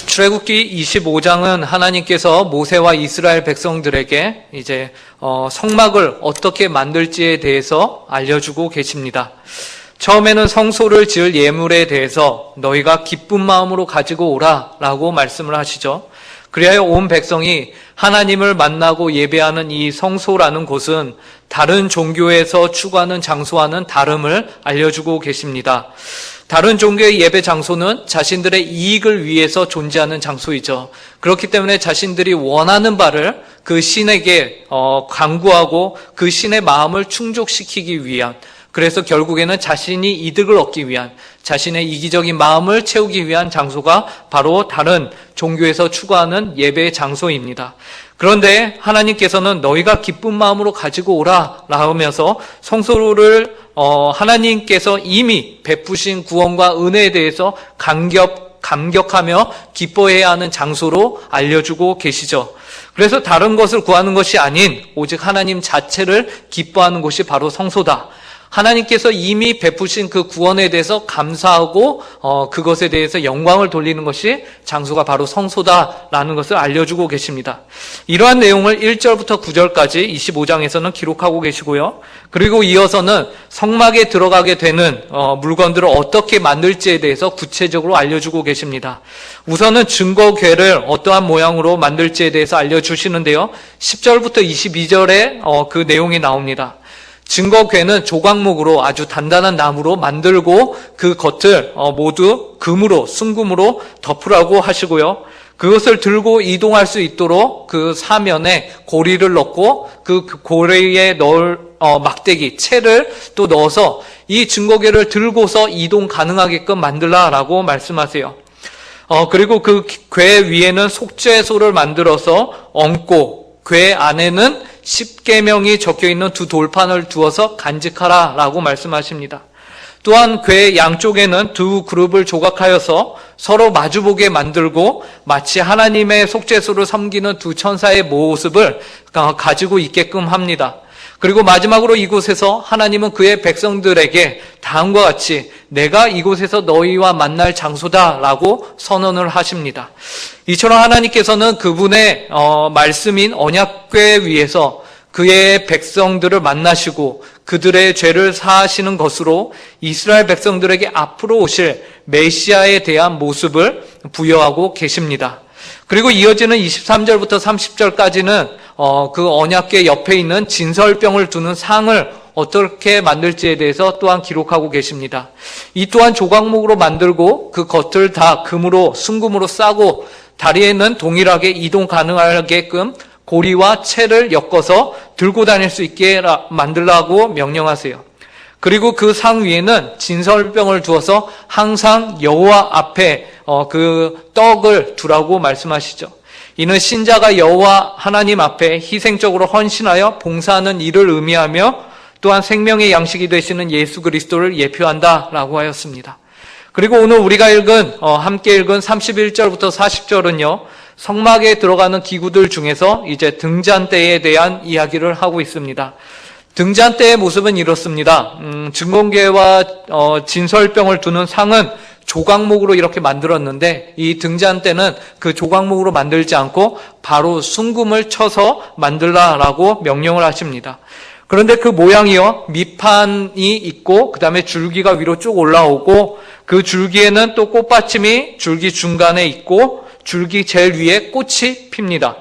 출애굽기 25장은 하나님께서 모세와 이스라엘 백성들에게 이제 성막을 어떻게 만들지에 대해서 알려주고 계십니다. 처음에는 성소를 지을 예물에 대해서 너희가 기쁜 마음으로 가지고 오라 라고 말씀을 하시죠. 그리하여 온 백성이 하나님을 만나고 예배하는 이 성소라는 곳은 다른 종교에서 추구하는 장소와는 다름을 알려주고 계십니다. 다른 종교의 예배 장소는 자신들의 이익을 위해서 존재하는 장소이죠. 그렇기 때문에 자신들이 원하는 바를 그 신에게 간구하고 그 신의 마음을 충족시키기 위한, 그래서 결국에는 자신이 이득을 얻기 위한, 자신의 이기적인 마음을 채우기 위한 장소가 바로 다른 종교에서 추구하는 예배의 장소입니다. 그런데 하나님께서는 너희가 기쁜 마음으로 가지고 오라 라면서 성소를 하나님께서 이미 베푸신 구원과 은혜에 대해서 감격하며 기뻐해야 하는 장소로 알려주고 계시죠. 그래서 다른 것을 구하는 것이 아닌 오직 하나님 자체를 기뻐하는 곳이 바로 성소다. 하나님께서 이미 베푸신 그 구원에 대해서 감사하고 그것에 대해서 영광을 돌리는 것이 장소가 바로 성소다라는 것을 알려주고 계십니다. 이러한 내용을 1절부터 9절까지 25장에서는 기록하고 계시고요. 그리고 이어서는 성막에 들어가게 되는 물건들을 어떻게 만들지에 대해서 구체적으로 알려주고 계십니다. 우선은 증거궤를 어떠한 모양으로 만들지에 대해서 알려주시는데요. 10절부터 22절에 그 내용이 나옵니다. 증거궤는 조각목으로 아주 단단한 나무로 만들고 그 겉을 모두 금으로, 순금으로 덮으라고 하시고요. 그것을 들고 이동할 수 있도록 그 사면에 고리를 넣고 그 고리에 넣을 막대기, 채를 또 넣어서 이 증거궤를 들고서 이동 가능하게끔 만들라라고 말씀하세요. 그리고 그 궤 위에는 속죄소를 만들어서 얹고 궤 안에는 10계명이 적혀있는 두 돌판을 두어서 간직하라라고 말씀하십니다. 또한 궤 양쪽에는 두 그룹을 조각하여서 서로 마주보게 만들고 마치 하나님의 속죄소를 섬기는 두 천사의 모습을 가지고 있게끔 합니다. 그리고 마지막으로 이곳에서 하나님은 그의 백성들에게 다음과 같이 내가 이곳에서 너희와 만날 장소다라고 선언을 하십니다. 이처럼 하나님께서는 그분의 말씀인 언약궤 위에서 그의 백성들을 만나시고 그들의 죄를 사하시는 것으로 이스라엘 백성들에게 앞으로 오실 메시아에 대한 모습을 부여하고 계십니다. 그리고 이어지는 23절부터 30절까지는 그 언약궤 옆에 있는 진설병을 두는 상을 어떻게 만들지에 대해서 또한 기록하고 계십니다. 이 또한 조각목으로 만들고 그 겉을 다 금으로, 순금으로 싸고 다리에는 동일하게 이동 가능하게끔 고리와 채를 엮어서 들고 다닐 수 있게 만들라고 명령하세요. 그리고 그 상 위에는 진설병을 두어서 항상 여호와 앞에 그 떡을 두라고 말씀하시죠. 이는 신자가 여호와 하나님 앞에 희생적으로 헌신하여 봉사하는 일을 의미하며 또한 생명의 양식이 되시는 예수 그리스도를 예표한다라고 하였습니다. 그리고 오늘 우리가 함께 읽은 31절부터 40절은요, 성막에 들어가는 기구들 중에서 이제 등잔대에 대한 이야기를 하고 있습니다. 등잔대의 모습은 이렇습니다. 증거궤와 진설병을 두는 상은 조각목으로 이렇게 만들었는데 이 등잔대는 그 조각목으로 만들지 않고 바로 순금을 쳐서 만들라라고 명령을 하십니다. 그런데 그 모양이요, 밑판이 있고 그 다음에 줄기가 위로 쭉 올라오고 그 줄기에는 또 꽃받침이 줄기 중간에 있고 줄기 제일 위에 꽃이 핍니다.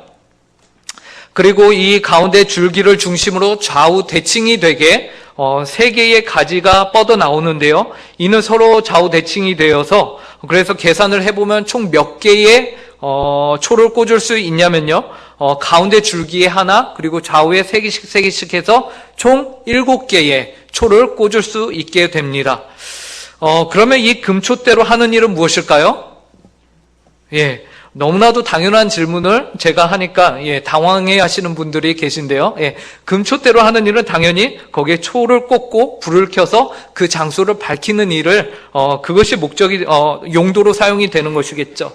그리고 이 가운데 줄기를 중심으로 좌우 대칭이 되게 3개의 가지가 뻗어 나오는데요. 이는 서로 좌우 대칭이 되어서 그래서 계산을 해보면 총 몇 개의 초를 꽂을 수 있냐면요. 가운데 줄기에 하나, 그리고 좌우에 3개씩 해서 총 7개의 초를 꽂을 수 있게 됩니다. 그러면 이 금초대로 하는 일은 무엇일까요? 너무나도 당연한 질문을 제가 하니까 당황해 하시는 분들이 계신데요. 금초대로 하는 일은 당연히 거기에 초를 꽂고 불을 켜서 그 장소를 밝히는 일을 그것이 목적이 용도로 사용이 되는 것이겠죠.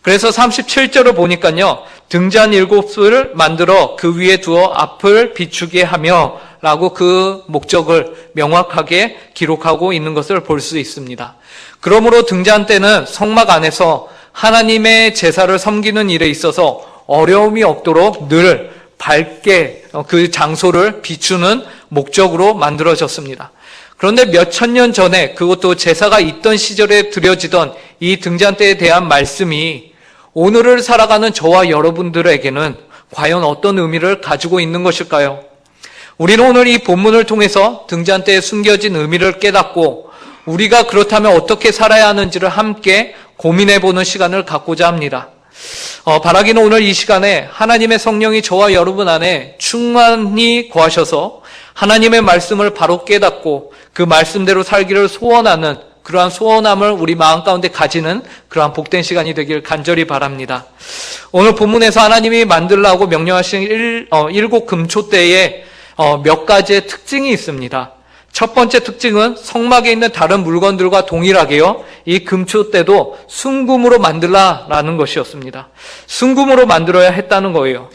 그래서 37절을 보니까요, 등잔 7을 만들어 그 위에 두어 앞을 비추게 하며 라고 그 목적을 명확하게 기록하고 있는 것을 볼 수 있습니다. 그러므로 등잔대는 성막 안에서 하나님의 제사를 섬기는 일에 있어서 어려움이 없도록 늘 밝게 그 장소를 비추는 목적으로 만들어졌습니다. 그런데 몇천 년 전에, 그것도 제사가 있던 시절에 드려지던 이 등잔대에 대한 말씀이 오늘을 살아가는 저와 여러분들에게는 과연 어떤 의미를 가지고 있는 것일까요? 우리는 오늘 이 본문을 통해서 등잔대에 숨겨진 의미를 깨닫고 우리가 그렇다면 어떻게 살아야 하는지를 함께 고민해보는 시간을 갖고자 합니다. 바라기는 오늘 이 시간에 하나님의 성령이 저와 여러분 안에 충만히 거하셔서 하나님의 말씀을 바로 깨닫고 그 말씀대로 살기를 소원하는 그러한 소원함을 우리 마음 가운데 가지는 그러한 복된 시간이 되길 간절히 바랍니다. 오늘 본문에서 하나님이 만들라고 명령하신 일곱 금초대에 몇 가지의 특징이 있습니다. 첫 번째 특징은 성막에 있는 다른 물건들과 동일하게요, 이 금초대도 순금으로 만들라라는 것이었습니다. 순금으로 만들어야 했다는 거예요.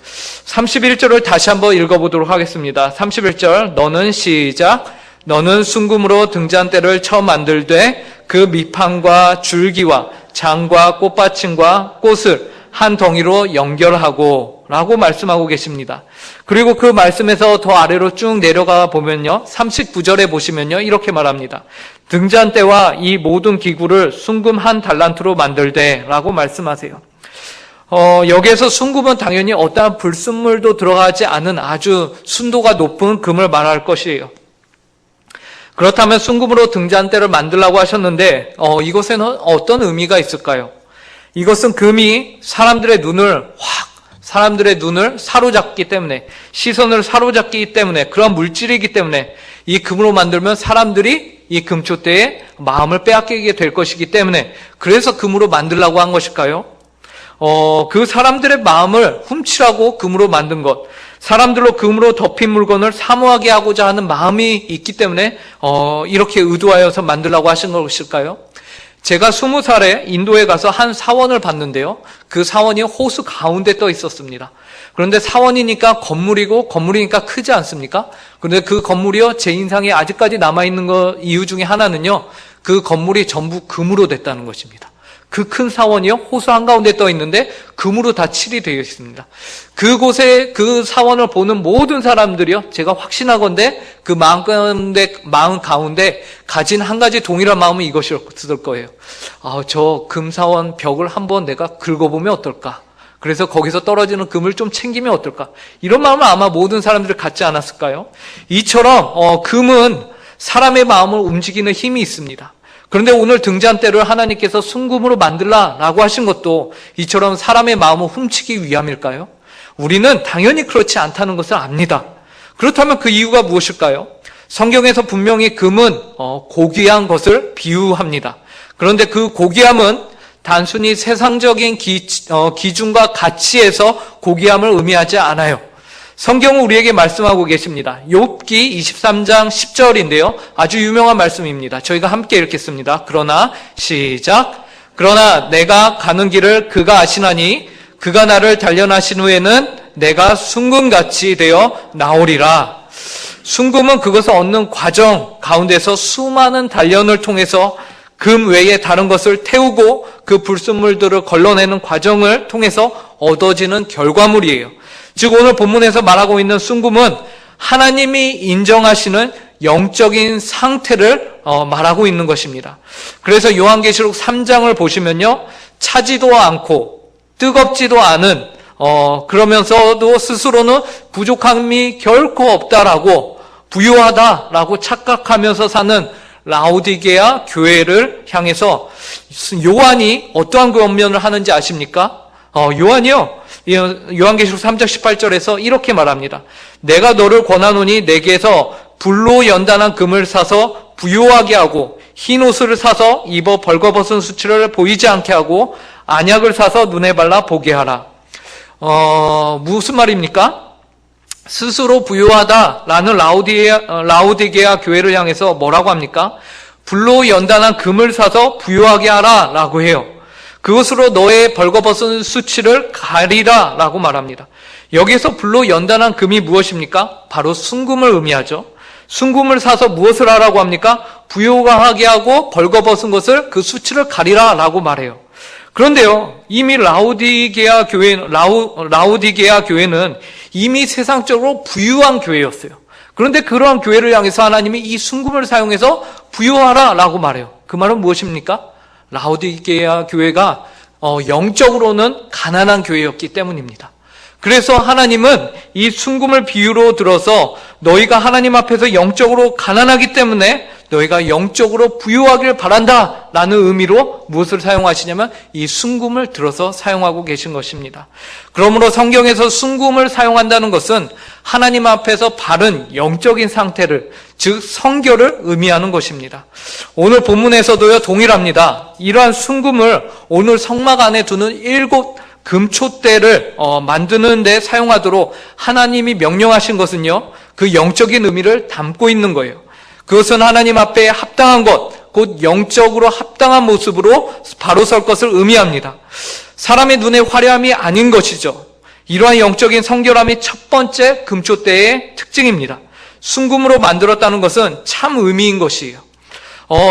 31절을 다시 한번 읽어보도록 하겠습니다. 31절, 너는 시작. 너는 순금으로 등잔대를 처 만들되 그 밑판과 줄기와 장과 꽃받침과 꽃을 한 덩이로 연결하고 라고 말씀하고 계십니다. 그리고 그 말씀에서 더 아래로 쭉 내려가 보면요, 39절에 보시면요, 이렇게 말합니다. 등잔대와 이 모든 기구를 순금 한 달란트로 만들되 라고 말씀하세요. 여기에서 순금은 당연히 어떠한 불순물도 들어가지 않은 아주 순도가 높은 금을 말할 것이에요. 그렇다면 순금으로 등잔대를 만들라고 하셨는데 이것에는 어떤 의미가 있을까요? 이것은 금이 사람들의 눈을 사로잡기 때문에, 시선을 사로잡기 때문에, 그런 물질이기 때문에 이 금으로 만들면 사람들이 이 금초대에 마음을 빼앗기게 될 것이기 때문에, 그래서 금으로 만들라고 한 것일까요? 그 사람들의 마음을 훔치라고 금으로 만든 것, 사람들로 금으로 덮인 물건을 사모하게 하고자 하는 마음이 있기 때문에 이렇게 의도하여서 만들라고 하신 것일까요? 제가 20살에 인도에 가서 한 사원을 봤는데요, 그 사원이 호수 가운데 떠 있었습니다. 그런데 사원이니까 건물이니까 크지 않습니까? 그런데 그 건물이요, 제 인상에 아직까지 남아있는 이유 중에 하나는요, 그 건물이 전부 금으로 됐다는 것입니다. 그 큰 사원이요, 호수 한가운데 떠 있는데 금으로 다 칠이 되어 있습니다. 그곳에 그 사원을 보는 모든 사람들이요, 제가 확신하건대 그 마음 가운데 가진 한 가지 동일한 마음은 이것이었을 거예요. 저 금사원 벽을 한번 내가 긁어보면 어떨까? 그래서 거기서 떨어지는 금을 좀 챙기면 어떨까? 이런 마음을 아마 모든 사람들이 갖지 않았을까요? 이처럼 금은 사람의 마음을 움직이는 힘이 있습니다. 그런데 오늘 등잔대를 하나님께서 순금으로 만들라라고 하신 것도 이처럼 사람의 마음을 훔치기 위함일까요? 우리는 당연히 그렇지 않다는 것을 압니다. 그렇다면 그 이유가 무엇일까요? 성경에서 분명히 금은 고귀한 것을 비유합니다. 그런데 그 고귀함은 단순히 세상적인 기준과 가치에서 고귀함을 의미하지 않아요. 성경은 우리에게 말씀하고 계십니다. 욥기 23장 10절인데요. 아주 유명한 말씀입니다. 저희가 함께 읽겠습니다. 그러나 시작. 그러나 내가 가는 길을 그가 아시나니 그가 나를 단련하신 후에는 내가 순금같이 되어 나오리라. 순금은 그것을 얻는 과정 가운데서 수많은 단련을 통해서 금 외에 다른 것을 태우고 그 불순물들을 걸러내는 과정을 통해서 얻어지는 결과물이에요. 즉 오늘 본문에서 말하고 있는 순금은 하나님이 인정하시는 영적인 상태를 말하고 있는 것입니다. 그래서 요한계시록 3장을 보시면요, 차지도 않고 뜨겁지도 않은 그러면서도 스스로는 부족함이 결코 없다라고, 부유하다라고 착각하면서 사는 라오디게아 교회를 향해서 요한이 어떠한 권면을 하는지 아십니까? 요한이요, 요한계시록 3장 18절에서 이렇게 말합니다. 내가 너를 권하노니 내게서 불로 연단한 금을 사서 부요하게 하고 흰 옷을 사서 입어 벌거벗은 수치를 보이지 않게 하고 안약을 사서 눈에 발라 보게 하라. 무슨 말입니까? 스스로 부요하다라는 라오디게아 교회를 향해서 뭐라고 합니까? 불로 연단한 금을 사서 부요하게 하라라고 해요. 그것으로 너의 벌거벗은 수치를 가리라 라고 말합니다. 여기서 불로 연단한 금이 무엇입니까? 바로 순금을 의미하죠. 순금을 사서 무엇을 하라고 합니까? 부요하게 하고 벌거벗은 것을, 그 수치를 가리라 라고 말해요. 그런데요, 이미 라오디게아 교회는 이미 세상적으로 부유한 교회였어요. 그런데 그러한 교회를 향해서 하나님이 이 순금을 사용해서 부유하라라고 말해요. 그 말은 무엇입니까? 라오디게아 교회가 영적으로는 가난한 교회였기 때문입니다. 그래서 하나님은 이 순금을 비유로 들어서 너희가 하나님 앞에서 영적으로 가난하기 때문에 너희가 영적으로 부유하길 바란다 라는 의미로 무엇을 사용하시냐면 이 순금을 들어서 사용하고 계신 것입니다. 그러므로 성경에서 순금을 사용한다는 것은 하나님 앞에서 바른 영적인 상태를, 즉 성결을 의미하는 것입니다. 오늘 본문에서도요 동일합니다. 이러한 순금을 오늘 성막 안에 두는 7 금초대를 만드는 데 사용하도록 하나님이 명령하신 것은요, 그 영적인 의미를 담고 있는 거예요. 그것은 하나님 앞에 합당한 것, 곧 영적으로 합당한 모습으로 바로 설 것을 의미합니다. 사람의 눈에 화려함이 아닌 것이죠. 이러한 영적인 성결함이 첫 번째 금초대의 특징입니다. 순금으로 만들었다는 것은 참 의미인 것이에요.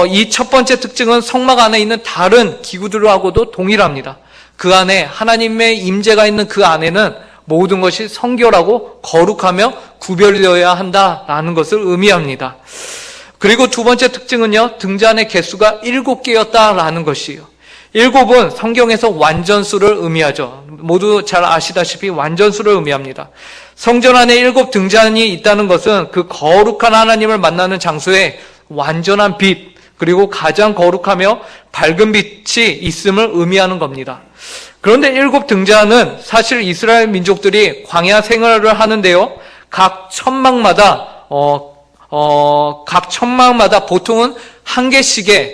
이 첫 번째 특징은 성막 안에 있는 다른 기구들하고도 동일합니다. 그 안에 하나님의 임재가 있는 그 안에는 모든 것이 성결하고 거룩하며 구별되어야 한다라는 것을 의미합니다. 그리고 두 번째 특징은요, 등잔의 개수가 7개였다라는 것이에요. 7은 성경에서 완전수를 의미하죠. 모두 잘 아시다시피 완전수를 의미합니다. 성전 안에 7 등잔이 있다는 것은 그 거룩한 하나님을 만나는 장소에 완전한 빛, 그리고 가장 거룩하며 밝은 빛이 있음을 의미하는 겁니다. 그런데 7 등잔은 사실 이스라엘 민족들이 광야 생활을 하는데요, 각 천막마다 보통은 1개씩의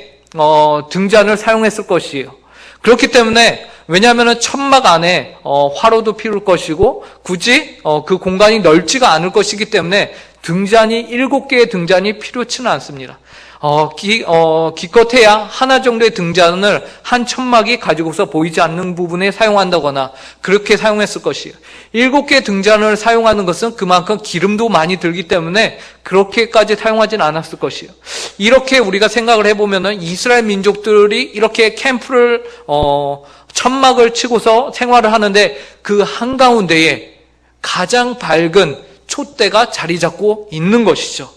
등잔을 사용했을 것이에요. 그렇기 때문에, 왜냐하면 천막 안에 화로도 피울 것이고 굳이 그 공간이 넓지가 않을 것이기 때문에 등잔이 7개의 등잔이 필요치는 않습니다. 기껏해야 하나 정도의 등잔을 한 천막이 가지고서 보이지 않는 부분에 사용한다거나 그렇게 사용했을 것이에요. 7개의 등잔을 사용하는 것은 그만큼 기름도 많이 들기 때문에 그렇게까지 사용하진 않았을 것이에요. 이렇게 우리가 생각을 해보면은 이스라엘 민족들이 이렇게 캠프를 천막을 치고서 생활을 하는데 그 한가운데에 가장 밝은 촛대가 자리 잡고 있는 것이죠.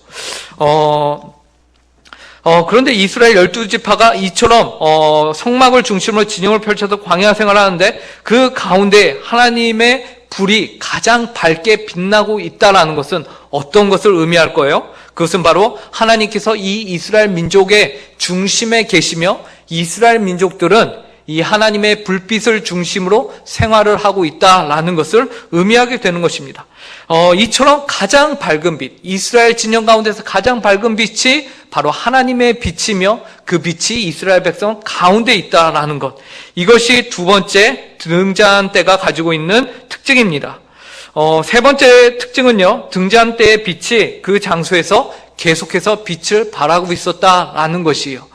그런데 이스라엘 12지파가 이처럼 성막을 중심으로 진영을 펼쳐서 광야 생활을 하는데 그 가운데 하나님의 불이 가장 밝게 빛나고 있다는 것은 어떤 것을 의미할 거예요? 그것은 바로 하나님께서 이 이스라엘 민족의 중심에 계시며 이스라엘 민족들은 이 하나님의 불빛을 중심으로 생활을 하고 있다라는 것을 의미하게 되는 것입니다. 이처럼 가장 밝은 빛, 이스라엘 진영 가운데서 가장 밝은 빛이 바로 하나님의 빛이며 그 빛이 이스라엘 백성 가운데 있다라는 것, 이것이 두 번째 등잔대가 가지고 있는 특징입니다. 세 번째 특징은요, 등잔대의 빛이 그 장소에서 계속해서 빛을 발하고 있었다라는 것이에요.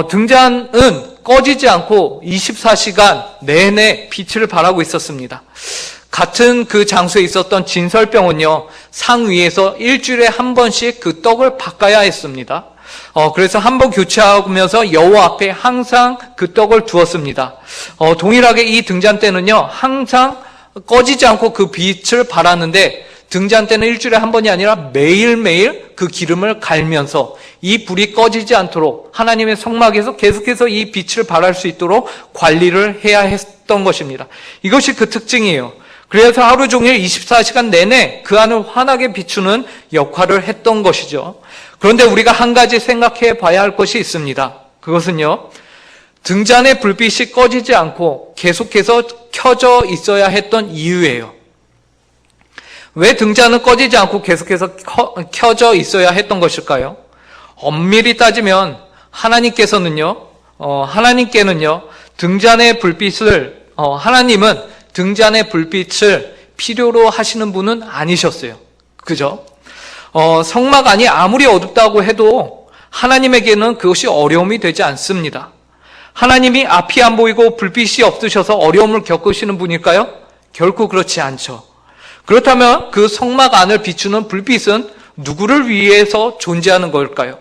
등잔은 꺼지지 않고 24시간 내내 빛을 발하고 있었습니다. 같은 그 장소에 있었던 진설병은요, 상 위에서 일주일에 한 번씩 그 떡을 바꿔야 했습니다. 그래서 한 번 교체하면서 여호와 앞에 항상 그 떡을 두었습니다. 동일하게 이 등잔대는요, 항상 꺼지지 않고 그 빛을 발하는데 등잔대는 일주일에 한 번이 아니라 매일매일 그 기름을 갈면서 이 불이 꺼지지 않도록 하나님의 성막에서 계속해서 이 빛을 발할 수 있도록 관리를 해야 했던 것입니다. 이것이 그 특징이에요. 그래서 하루 종일 24시간 내내 그 안을 환하게 비추는 역할을 했던 것이죠. 그런데 우리가 한 가지 생각해 봐야 할 것이 있습니다. 그것은요, 등잔의 불빛이 꺼지지 않고 계속해서 켜져 있어야 했던 이유예요. 왜 등잔은 꺼지지 않고 계속해서 켜져 있어야 했던 것일까요? 엄밀히 따지면 하나님께는요, 등잔의 불빛을, 하나님은 등잔의 불빛을 필요로 하시는 분은 아니셨어요. 그죠? 성막 안이 아무리 어둡다고 해도 하나님에게는 그것이 어려움이 되지 않습니다. 하나님이 앞이 안 보이고 불빛이 없으셔서 어려움을 겪으시는 분일까요? 결코 그렇지 않죠. 그렇다면 그 성막 안을 비추는 불빛은 누구를 위해서 존재하는 걸까요?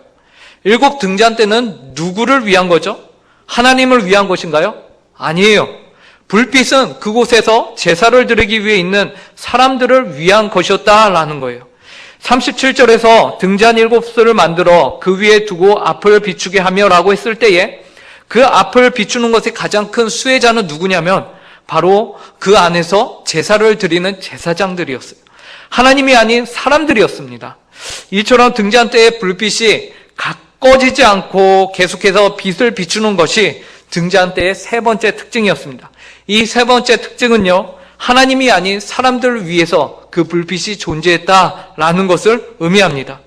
7 등잔대는 누구를 위한 거죠? 하나님을 위한 것인가요? 아니에요. 불빛은 그곳에서 제사를 드리기 위해 있는 사람들을 위한 것이었다라는 거예요. 37절에서 등잔 7을 만들어 그 위에 두고 앞을 비추게 하며 라고 했을 때에 그 앞을 비추는 것의 가장 큰 수혜자는 누구냐면 바로 그 안에서 제사를 드리는 제사장들이었어요. 하나님이 아닌 사람들이었습니다. 이처럼 등잔대의 불빛이 꺼지지 않고 계속해서 빛을 비추는 것이 등잔대의 세 번째 특징이었습니다. 이 세 번째 특징은요, 하나님이 아닌 사람들을 위해서 그 불빛이 존재했다라는 것을 의미합니다.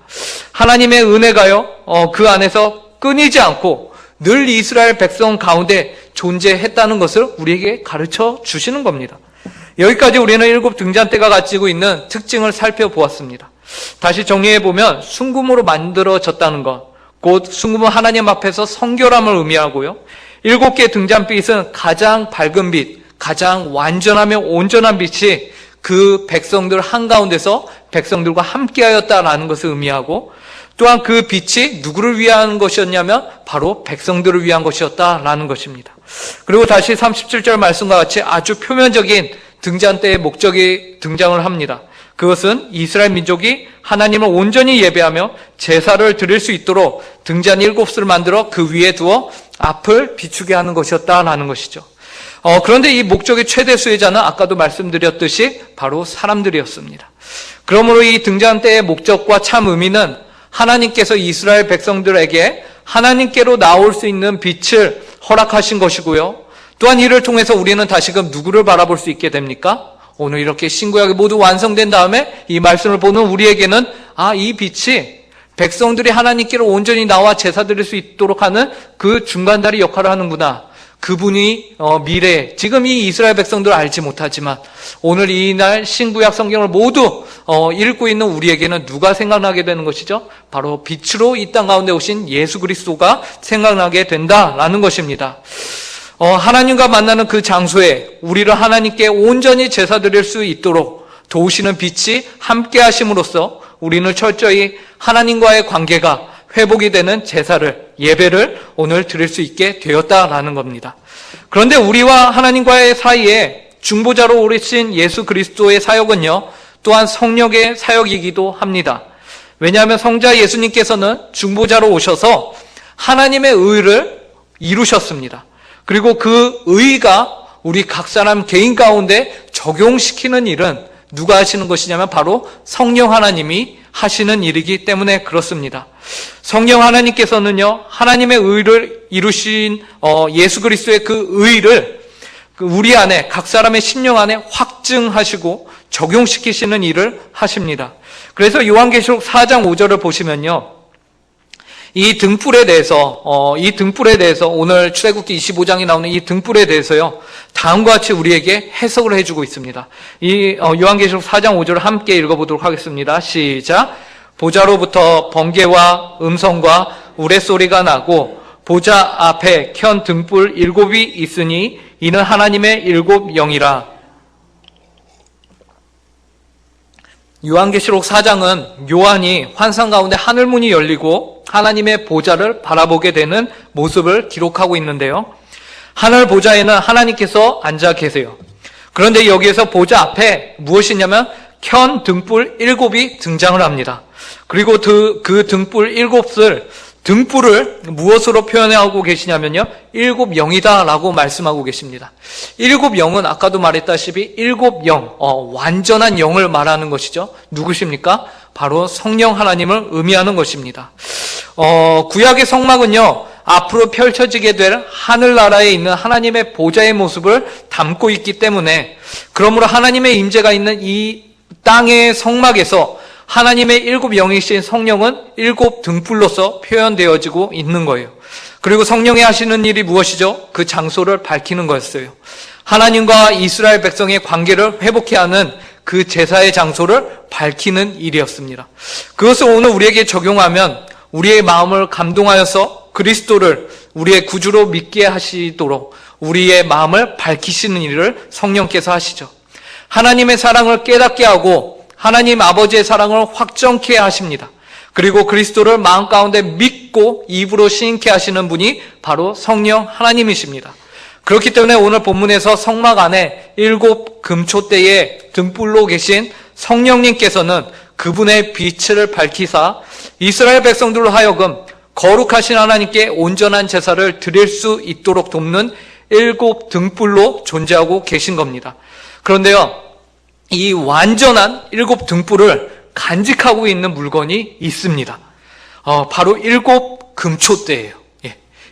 하나님의 은혜가요, 그 안에서 끊이지 않고 늘 이스라엘 백성 가운데 존재했다는 것을 우리에게 가르쳐 주시는 겁니다. 여기까지 우리는 7 등잔대가 가지고 있는 특징을 살펴보았습니다. 다시 정리해보면 순금으로 만들어졌다는 것, 곧 순금은 하나님 앞에서 성결함을 의미하고요. 7개 등잔빛은 가장 밝은 빛, 가장 완전하며 온전한 빛이 그 백성들 한가운데서 백성들과 함께하였다라는 것을 의미하고, 또한 그 빛이 누구를 위한 것이었냐면 바로 백성들을 위한 것이었다라는 것입니다. 그리고 다시 37절 말씀과 같이 아주 표면적인 등잔대의 목적이 등장을 합니다. 그것은 이스라엘 민족이 하나님을 온전히 예배하며 제사를 드릴 수 있도록 등잔 7을 만들어 그 위에 두어 앞을 비추게 하는 것이었다라는 것이죠. 그런데 이 목적의 최대 수혜자는 아까도 말씀드렸듯이 바로 사람들이었습니다. 그러므로 이 등잔대의 목적과 참 의미는 하나님께서 이스라엘 백성들에게 하나님께로 나올 수 있는 빛을 허락하신 것이고요. 또한 이를 통해서 우리는 다시금 누구를 바라볼 수 있게 됩니까? 오늘 이렇게 신구약이 모두 완성된 다음에 이 말씀을 보는 우리에게는 이 빛이 백성들이 하나님께로 온전히 나와 제사 드릴 수 있도록 하는 그 중간다리 역할을 하는구나. 그분이 미래에 지금 이 이스라엘 백성들을 알지 못하지만 오늘 이날 신구약 성경을 모두 읽고 있는 우리에게는 누가 생각나게 되는 것이죠? 바로 빛으로 이 땅 가운데 오신 예수 그리스도가 생각나게 된다라는 것입니다. 하나님과 만나는 그 장소에 우리를 하나님께 온전히 제사 드릴 수 있도록 도우시는 빛이 함께 하심으로써 우리는 철저히 하나님과의 관계가 회복이 되는 제사를, 예배를 오늘 드릴 수 있게 되었다라는 겁니다. 그런데 우리와 하나님과의 사이에 중보자로 오르신 예수 그리스도의 사역은요, 또한 성령의 사역이기도 합니다. 왜냐하면 성자 예수님께서는 중보자로 오셔서 하나님의 의를 이루셨습니다. 그리고 그 의가 우리 각 사람 개인 가운데 적용시키는 일은 누가 하시는 것이냐면 바로 성령 하나님이 하시는 일이기 때문에 그렇습니다. 성령 하나님께서는요, 하나님의 의를 이루신 예수 그리스도의 그 의를 우리 안에, 각 사람의 심령 안에 확증하시고 적용시키시는 일을 하십니다. 그래서 요한계시록 4장 5절을 보시면요, 이 등불에 대해서 오늘 출애굽기 25장이 나오는 이 등불에 대해서요, 다음과 같이 우리에게 해석을 해주고 있습니다. 이 요한계시록 4장 5절을 함께 읽어보도록 하겠습니다. 시작. 보좌로부터 번개와 음성과 우레소리가 나고 보좌 앞에 켠 등불 7이 있으니 이는 하나님의 7 영이라. 요한계시록 4장은 요한이 환상 가운데 하늘문이 열리고 하나님의 보좌를 바라보게 되는 모습을 기록하고 있는데요. 하늘 보좌에는 하나님께서 앉아 계세요. 그런데 여기에서 보좌 앞에 무엇이냐면 켠 등불 7이 등장을 합니다. 그리고 그 등불 7을 무엇으로 표현하고 계시냐면요, 7 영이다 라고 말씀하고 계십니다. 7 영은 아까도 말했다시피 7 영, 완전한 영을 말하는 것이죠. 누구십니까? 바로 성령 하나님을 의미하는 것입니다. 구약의 성막은요, 앞으로 펼쳐지게 될 하늘나라에 있는 하나님의 보좌의 모습을 담고 있기 때문에, 그러므로 하나님의 임재가 있는 이 땅의 성막에서 하나님의 7 영이신 성령은 7 등불로서 표현되어지고 있는 거예요. 그리고 성령이 하시는 일이 무엇이죠? 그 장소를 밝히는 거였어요. 하나님과 이스라엘 백성의 관계를 회복케 하는 그 제사의 장소를 밝히는 일이었습니다. 그것을 오늘 우리에게 적용하면 우리의 마음을 감동하여서 그리스도를 우리의 구주로 믿게 하시도록 우리의 마음을 밝히시는 일을 성령께서 하시죠. 하나님의 사랑을 깨닫게 하고 하나님 아버지의 사랑을 확정케 하십니다. 그리고 그리스도를 마음 가운데 믿고 입으로 시인케 하시는 분이 바로 성령 하나님이십니다. 그렇기 때문에 오늘 본문에서 성막 안에 7 금초대의 등불로 계신 성령님께서는 그분의 빛을 밝히사 이스라엘 백성들로 하여금 거룩하신 하나님께 온전한 제사를 드릴 수 있도록 돕는 7 등불로 존재하고 계신 겁니다. 그런데요, 이 완전한 7 등불을 간직하고 있는 물건이 있습니다. 바로 7 금초대예요.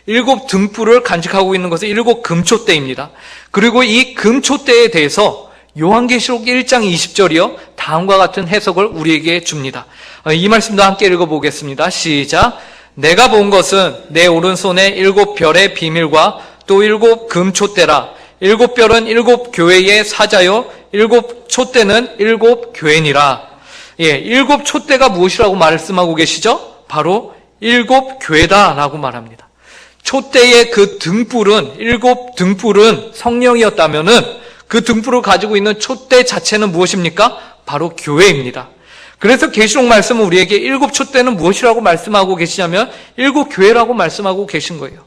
7 등불을 간직하고 있는 것은 7 금초대입니다. 그리고 이 금초대에 대해서 요한계시록 1장 20절이요, 다음과 같은 해석을 우리에게 줍니다. 이 말씀도 함께 읽어보겠습니다. 시작. 내가 본 것은 내 오른손에 7 별의 비밀과 또 7 금초대라. 7 별은 7 교회의 사자요, 7 촛대는 7 교회니라. 7 촛대가 무엇이라고 말씀하고 계시죠? 바로 7 교회다라고 말합니다. 촛대의 그 등불은, 7 등불은 성령이었다면은 그 등불을 가지고 있는 촛대 자체는 무엇입니까? 바로 교회입니다. 그래서 계시록 말씀은 우리에게 7 촛대는 무엇이라고 말씀하고 계시냐면 7 교회라고 말씀하고 계신 거예요.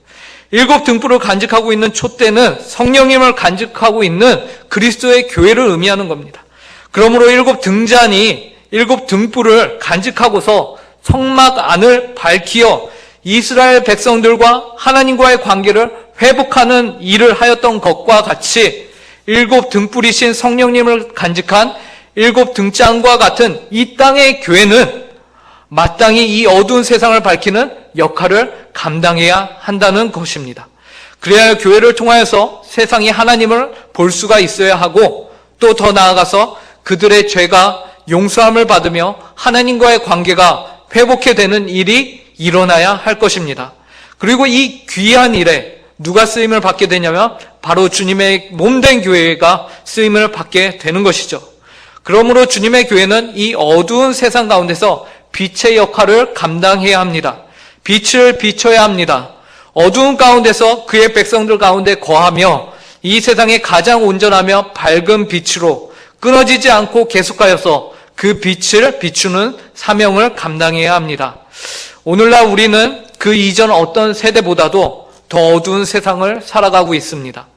7 등불을 간직하고 있는 촛대는 성령님을 간직하고 있는 그리스도의 교회를 의미하는 겁니다. 그러므로 7 등잔이 7 등불을 간직하고서 성막 안을 밝히어 이스라엘 백성들과 하나님과의 관계를 회복하는 일을 하였던 것과 같이 7 등불이신 성령님을 간직한 7 등잔과 같은 이 땅의 교회는 마땅히 이 어두운 세상을 밝히는 역할을 감당해야 한다는 것입니다. 그래야 교회를 통하여서 세상이 하나님을 볼 수가 있어야 하고, 또 더 나아가서 그들의 죄가 용서함을 받으며 하나님과의 관계가 회복해 되는 일이 일어나야 할 것입니다. 그리고 이 귀한 일에 누가 쓰임을 받게 되냐면 바로 주님의 몸된 교회가 쓰임을 받게 되는 것이죠. 그러므로 주님의 교회는 이 어두운 세상 가운데서 빛의 역할을 감당해야 합니다. 빛을 비춰야 합니다. 어두운 가운데서 그의 백성들 가운데 거하며 이 세상에 가장 온전하며 밝은 빛으로 끊어지지 않고 계속하여서 그 빛을 비추는 사명을 감당해야 합니다. 오늘날 우리는 그 이전 어떤 세대보다도 더 어두운 세상을 살아가고 있습니다.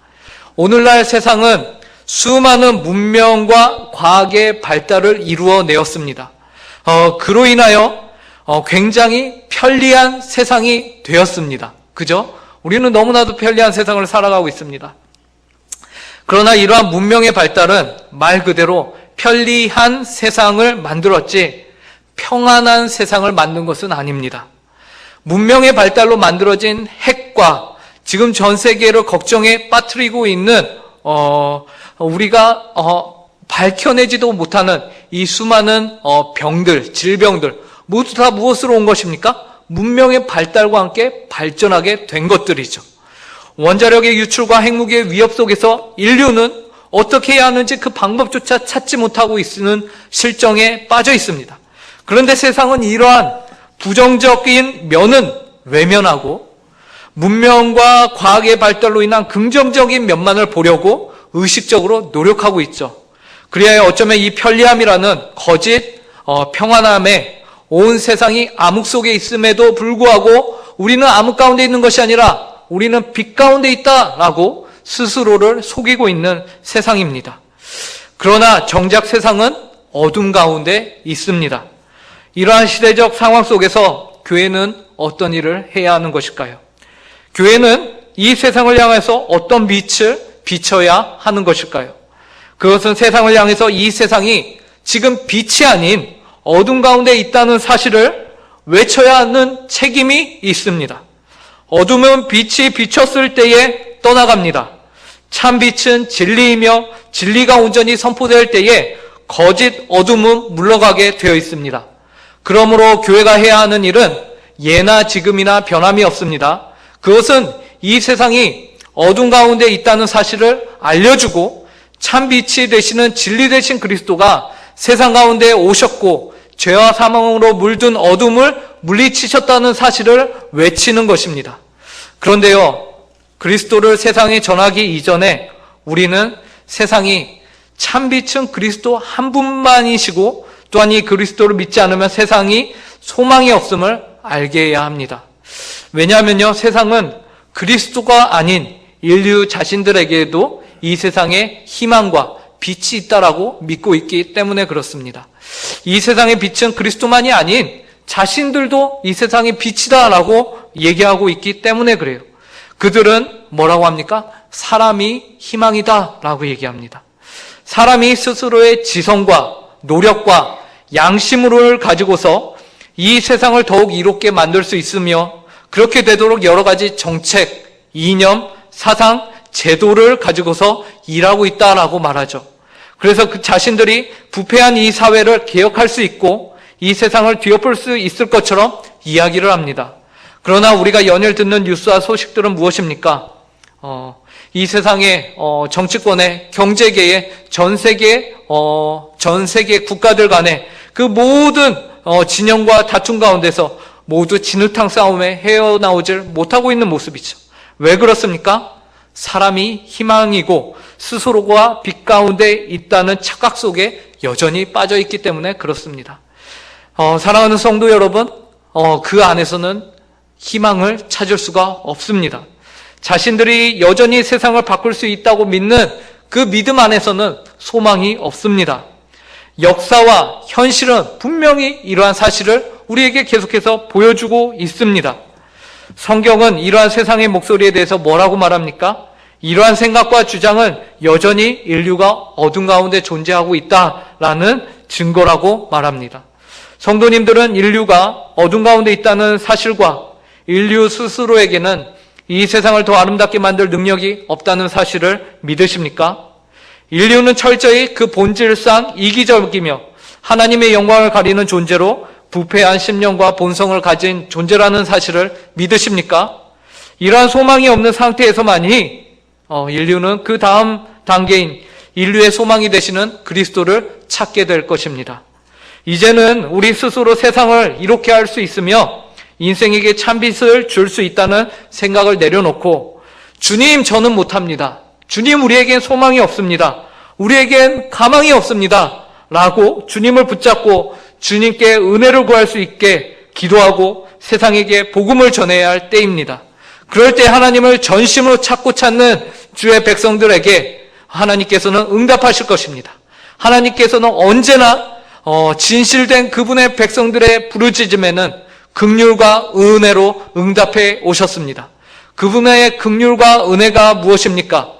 오늘날 세상은 수많은 문명과 과학의 발달을 이루어내었습니다. 그로 인하여 굉장히 편리한 세상이 되었습니다. 그죠? 우리는 너무나도 편리한 세상을 살아가고 있습니다. 그러나 이러한 문명의 발달은 말 그대로 편리한 세상을 만들었지 평안한 세상을 만든 것은 아닙니다. 문명의 발달로 만들어진 핵과 지금 전 세계를 걱정에 빠뜨리고 있는 우리가 밝혀내지도 못하는 이 수많은 병들, 질병들 모두 다 무엇으로 온 것입니까? 문명의 발달과 함께 발전하게 된 것들이죠. 원자력의 유출과 핵무기의 위협 속에서 인류는 어떻게 해야 하는지 그 방법조차 찾지 못하고 있는 실정에 빠져 있습니다. 그런데 세상은 이러한 부정적인 면은 외면하고 문명과 과학의 발달로 인한 긍정적인 면만을 보려고 의식적으로 노력하고 있죠. 그래야 어쩌면 이 편리함이라는 거짓 평안함에 온 세상이 암흑 속에 있음에도 불구하고 우리는 암흑 가운데 있는 것이 아니라 우리는 빛 가운데 있다라고 스스로를 속이고 있는 세상입니다. 그러나 정작 세상은 어둠 가운데 있습니다. 이러한 시대적 상황 속에서 교회는 어떤 일을 해야 하는 것일까요? 교회는 이 세상을 향해서 어떤 빛을 비춰야 하는 것일까요? 그것은 세상을 향해서 이 세상이 지금 빛이 아닌 어둠 가운데 있다는 사실을 외쳐야 하는 책임이 있습니다. 어둠은 빛이 비쳤을 때에 떠나갑니다. 참 빛은 진리이며 진리가 온전히 선포될 때에 거짓 어둠은 물러가게 되어 있습니다. 그러므로 교회가 해야 하는 일은 예나 지금이나 변함이 없습니다. 그것은 이 세상이 어둠 가운데 있다는 사실을 알려주고 참 빛이 되시는 진리 되신 그리스도가 세상 가운데 오셨고 죄와 사망으로 물든 어둠을 물리치셨다는 사실을 외치는 것입니다. 그런데요, 그리스도를 세상에 전하기 이전에 우리는 세상이 참 빛은 그리스도 한 분만이시고 또한 이 그리스도를 믿지 않으면 세상이 소망이 없음을 알게 해야 합니다. 왜냐하면요, 세상은 그리스도가 아닌 인류 자신들에게도 이 세상에 희망과 빛이 있다라고 믿고 있기 때문에 그렇습니다. 이 세상의 빛은 그리스도만이 아닌 자신들도 이 세상의 빛이다라고 얘기하고 있기 때문에 그래요. 그들은 뭐라고 합니까? 사람이 희망이다라고 얘기합니다. 사람이 스스로의 지성과 노력과 양심을 가지고서 이 세상을 더욱 이롭게 만들 수 있으며 그렇게 되도록 여러 가지 정책, 이념, 사상, 제도를 가지고서 일하고 있다라고 말하죠. 그래서 그 자신들이 부패한 이 사회를 개혁할 수 있고 이 세상을 뒤엎을 수 있을 것처럼 이야기를 합니다. 그러나 우리가 연일 듣는 뉴스와 소식들은 무엇입니까? 이 세상의 정치권의 경제계의 전 세계 국가들 간의 그 모든 진영과 다툼 가운데서 모두 진흙탕 싸움에 헤어나오질 못하고 있는 모습이죠. 왜 그렇습니까? 사람이 희망이고 스스로가 빛 가운데 있다는 착각 속에 여전히 빠져 있기 때문에 그렇습니다. 사랑하는 성도 여러분, 그 안에서는 희망을 찾을 수가 없습니다. 자신들이 여전히 세상을 바꿀 수 있다고 믿는 그 믿음 안에서는 소망이 없습니다. 역사와 현실은 분명히 이러한 사실을 우리에게 계속해서 보여주고 있습니다. 성경은 이러한 세상의 목소리에 대해서 뭐라고 말합니까? 이러한 생각과 주장은 여전히 인류가 어둠 가운데 존재하고 있다라는 증거라고 말합니다. 성도님들은 인류가 어둠 가운데 있다는 사실과 인류 스스로에게는 이 세상을 더 아름답게 만들 능력이 없다는 사실을 믿으십니까? 인류는 철저히 그 본질상 이기적이며 하나님의 영광을 가리는 존재로 부패한 심령과 본성을 가진 존재라는 사실을 믿으십니까? 이러한 소망이 없는 상태에서만이 인류는 그 다음 단계인 인류의 소망이 되시는 그리스도를 찾게 될 것입니다. 이제는 우리 스스로 세상을 이롭게 할 수 있으며 인생에게 참빛을 줄 수 있다는 생각을 내려놓고 주님, 저는 못합니다. 주님, 우리에겐 소망이 없습니다. 우리에겐 가망이 없습니다. 라고 주님을 붙잡고 주님께 은혜를 구할 수 있게 기도하고 세상에게 복음을 전해야 할 때입니다. 그럴 때 하나님을 전심으로 찾고 찾는 주의 백성들에게 하나님께서는 응답하실 것입니다. 하나님께서는 언제나 진실된 그분의 백성들의 부르짖음에는 긍휼과 은혜로 응답해 오셨습니다. 그분의 긍휼과 은혜가 무엇입니까?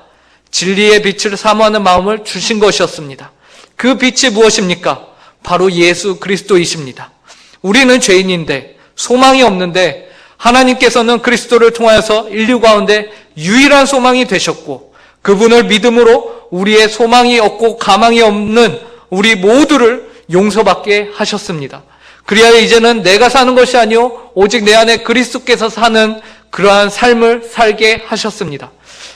진리의 빛을 사모하는 마음을 주신 것이었습니다. 그 빛이 무엇입니까? 바로 예수 그리스도이십니다. 우리는 죄인인데 소망이 없는데 하나님께서는 그리스도를 통하여서 인류 가운데 유일한 소망이 되셨고 그분을 믿음으로 우리의 소망이 없고 가망이 없는 우리 모두를 용서받게 하셨습니다. 그리하여 이제는 내가 사는 것이 아니요 오직 내 안에 그리스도께서 사는 그러한 삶을 살게 하셨습니다.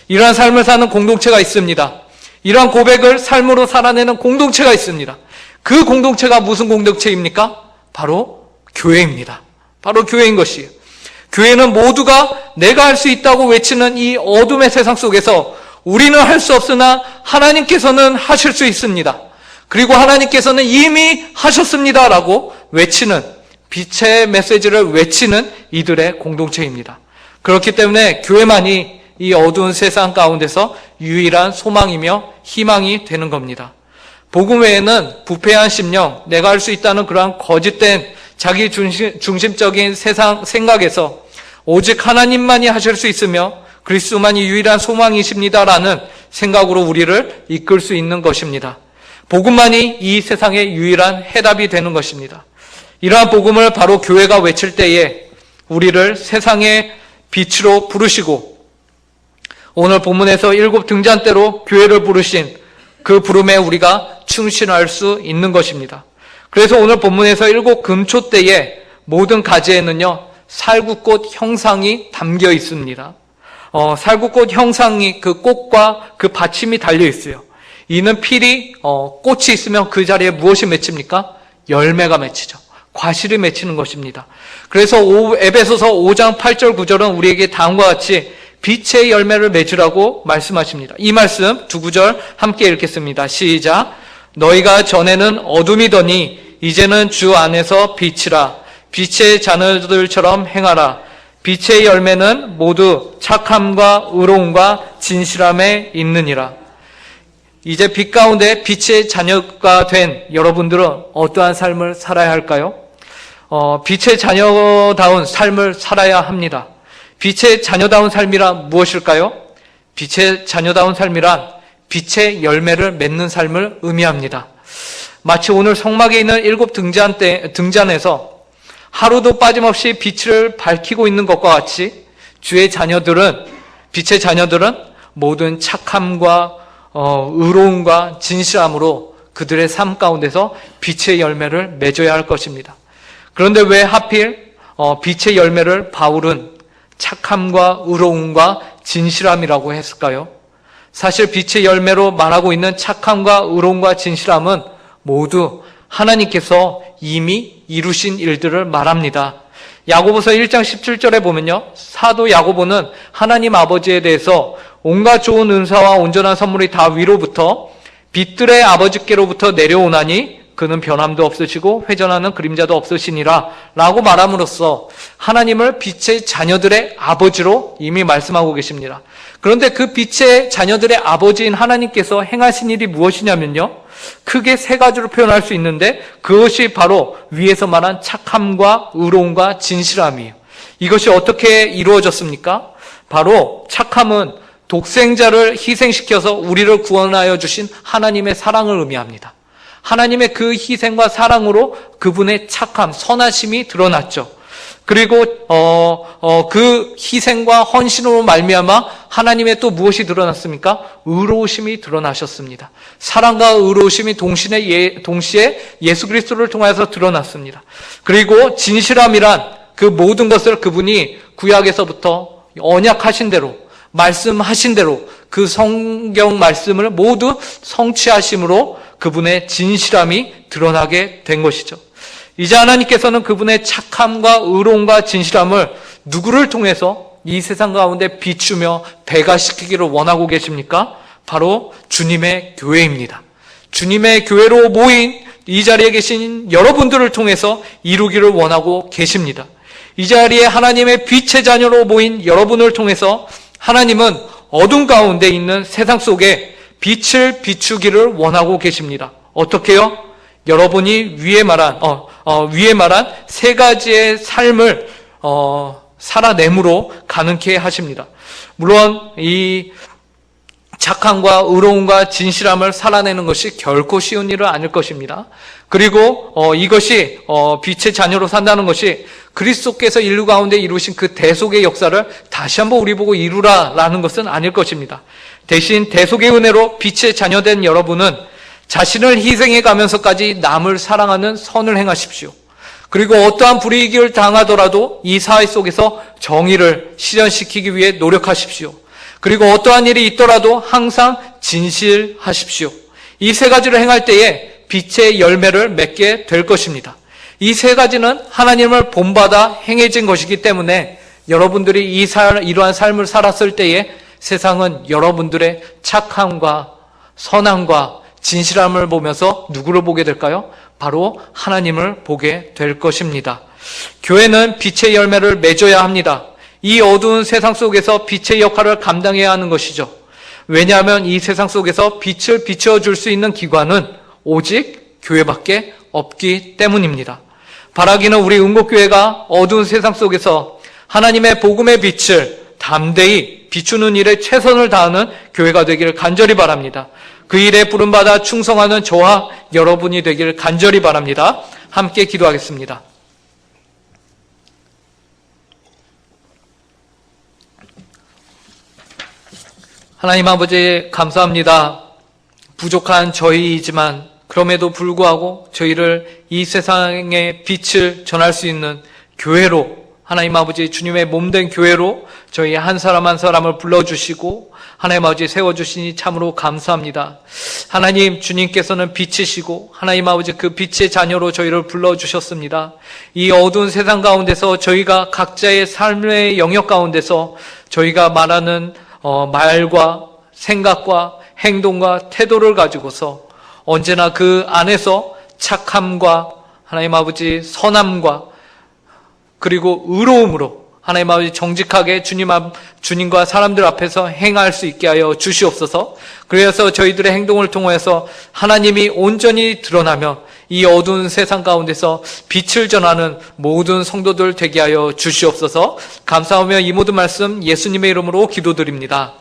이러한 삶을 사는 공동체가 있습니다. 이러한 고백을 삶으로 살아내는 공동체가 있습니다. 그 공동체가 무슨 공동체입니까? 바로 교회입니다. 바로 교회인 것이에요. 교회는 모두가 내가 할 수 있다고 외치는 이 어둠의 세상 속에서 우리는 할 수 없으나 하나님께서는 하실 수 있습니다. 그리고 하나님께서는 이미 하셨습니다라고 외치는 빛의 메시지를 외치는 이들의 공동체입니다. 그렇기 때문에 교회만이 이 어두운 세상 가운데서 유일한 소망이며 희망이 되는 겁니다. 복음 외에는 부패한 심령, 내가 할 수 있다는 그러한 거짓된 자기 중심적인 세상 생각에서 오직 하나님만이 하실 수 있으며 그리스도만이 유일한 소망이십니다라는 생각으로 우리를 이끌 수 있는 것입니다. 복음만이 이 세상의 유일한 해답이 되는 것입니다. 이러한 복음을 바로 교회가 외칠 때에 우리를 세상의 빛으로 부르시고 오늘 본문에서 7 등잔대로 교회를 부르신 그 부름에 우리가 충실할 수 있는 것입니다. 그래서 오늘 본문에서 7 금초대의 모든 가지에는요 살구꽃 형상이 담겨 있습니다. 살구꽃 형상이 그 꽃과 그 받침이 달려 있어요. 이는 필히 꽃이 있으면 그 자리에 무엇이 맺힙니까? 열매가 맺히죠. 과실이 맺히는 것입니다. 그래서 에베소서 5장 8절 9절은 우리에게 다음과 같이 빛의 열매를 맺으라고 말씀하십니다. 이 말씀 두 구절 함께 읽겠습니다. 시작. 너희가 전에는 어둠이더니 이제는 주 안에서 빛이라. 빛의 자녀들처럼 행하라. 빛의 열매는 모두 착함과 의로움과 진실함에 있느니라. 이제 빛 가운데 빛의 자녀가 된 여러분들은 어떠한 삶을 살아야 할까요? 빛의 자녀다운 삶을 살아야 합니다. 빛의 자녀다운 삶이란 무엇일까요? 빛의 자녀다운 삶이란 빛의 열매를 맺는 삶을 의미합니다. 마치 오늘 성막에 있는 7 등잔에서 하루도 빠짐없이 빛을 밝히고 있는 것과 같이 주의 자녀들은, 빛의 자녀들은 모든 착함과 의로움과 진실함으로 그들의 삶 가운데서 빛의 열매를 맺어야 할 것입니다. 그런데 왜 하필 빛의 열매를 바울은 착함과 의로움과 진실함이라고 했을까요? 사실 빛의 열매로 말하고 있는 착함과 의로움과 진실함은 모두 하나님께서 이미 이루신 일들을 말합니다. 야고보서 1장 17절에 보면요, 사도 야고보는 하나님 아버지에 대해서 온갖 좋은 은사와 온전한 선물이 다 위로부터 빛들의 아버지께로부터 내려오나니 그는 변함도 없으시고 회전하는 그림자도 없으시니라 라고 말함으로써 하나님을 빛의 자녀들의 아버지로 이미 말씀하고 계십니다. 그런데 그 빛의 자녀들의 아버지인 하나님께서 행하신 일이 무엇이냐면요, 크게 3가지로 표현할 수 있는데 그것이 바로 위에서 말한 착함과 의로움과 진실함이에요. 이것이 어떻게 이루어졌습니까? 바로 착함은 독생자를 희생시켜서 우리를 구원하여 주신 하나님의 사랑을 의미합니다. 하나님의 그 희생과 사랑으로 그분의 착함, 선하심이 드러났죠. 그리고 그 희생과 헌신으로 말미암아 하나님의 또 무엇이 드러났습니까? 의로우심이 드러나셨습니다. 사랑과 의로우심이 동시에 예수 그리스도를 통해서 드러났습니다. 그리고 진실함이란 그 모든 것을 그분이 구약에서부터 언약하신 대로, 말씀하신 대로 그 성경 말씀을 모두 성취하심으로 그분의 진실함이 드러나게 된 것이죠. 이제 하나님께서는 그분의 착함과 의로움과 진실함을 누구를 통해서 이 세상 가운데 비추며 배가시키기를 원하고 계십니까? 바로 주님의 교회입니다. 주님의 교회로 모인 이 자리에 계신 여러분들을 통해서 이루기를 원하고 계십니다. 이 자리에 하나님의 빛의 자녀로 모인 여러분을 통해서 하나님은 어둠 가운데 있는 세상 속에 빛을 비추기를 원하고 계십니다. 어떻게요? 여러분이 위에 말한 3가지의 삶을 살아내므로 가능케 하십니다. 물론 이 착함과 의로움과 진실함을 살아내는 것이 결코 쉬운 일은 아닐 것입니다. 그리고 이것이 빛의 자녀로 산다는 것이 그리스도께서 인류 가운데 이루신 그 대속의 역사를 다시 한번 우리 보고 이루라라는 것은 아닐 것입니다. 대신 대속의 은혜로 빛의 자녀된 여러분은 자신을 희생해 가면서까지 남을 사랑하는 선을 행하십시오. 그리고 어떠한 불이익을 당하더라도 이 사회 속에서 정의를 실현시키기 위해 노력하십시오. 그리고 어떠한 일이 있더라도 항상 진실하십시오. 이 3가지를 행할 때에 빛의 열매를 맺게 될 것입니다. 이 3가지는 하나님을 본받아 행해진 것이기 때문에 여러분들이 이러한 삶을 살았을 때에 세상은 여러분들의 착함과 선함과 진실함을 보면서 누구를 보게 될까요? 바로 하나님을 보게 될 것입니다. 교회는 빛의 열매를 맺어야 합니다. 이 어두운 세상 속에서 빛의 역할을 감당해야 하는 것이죠. 왜냐하면 이 세상 속에서 빛을 비춰줄 수 있는 기관은 오직 교회밖에 없기 때문입니다. 바라기는 우리 은곡교회가 어두운 세상 속에서 하나님의 복음의 빛을 담대히 비추는 일에 최선을 다하는 교회가 되기를 간절히 바랍니다. 그 일에 부름받아 충성하는 저와 여러분이 되기를 간절히 바랍니다. 함께 기도하겠습니다. 하나님 아버지 감사합니다. 부족한 저희이지만 그럼에도 불구하고 저희를 이 세상의 빛을 전할 수 있는 교회로, 하나님 아버지 주님의 몸된 교회로 저희 한 사람 한 사람을 불러주시고 하나님 아버지 세워주시니 참으로 감사합니다. 하나님 주님께서는 빛이시고 하나님 아버지 그 빛의 자녀로 저희를 불러주셨습니다. 이 어두운 세상 가운데서 저희가 각자의 삶의 영역 가운데서 저희가 말하는 말과 생각과 행동과 태도를 가지고서 언제나 그 안에서 착함과 하나님 아버지 선함과 그리고 의로움으로 하나님 아버지 정직하게 주님과 사람들 앞에서 행할 수 있게 하여 주시옵소서. 그래서 저희들의 행동을 통해서 하나님이 온전히 드러나며 이 어두운 세상 가운데서 빛을 전하는 모든 성도들 되게 하여 주시옵소서. 감사하며 이 모든 말씀 예수님의 이름으로 기도드립니다.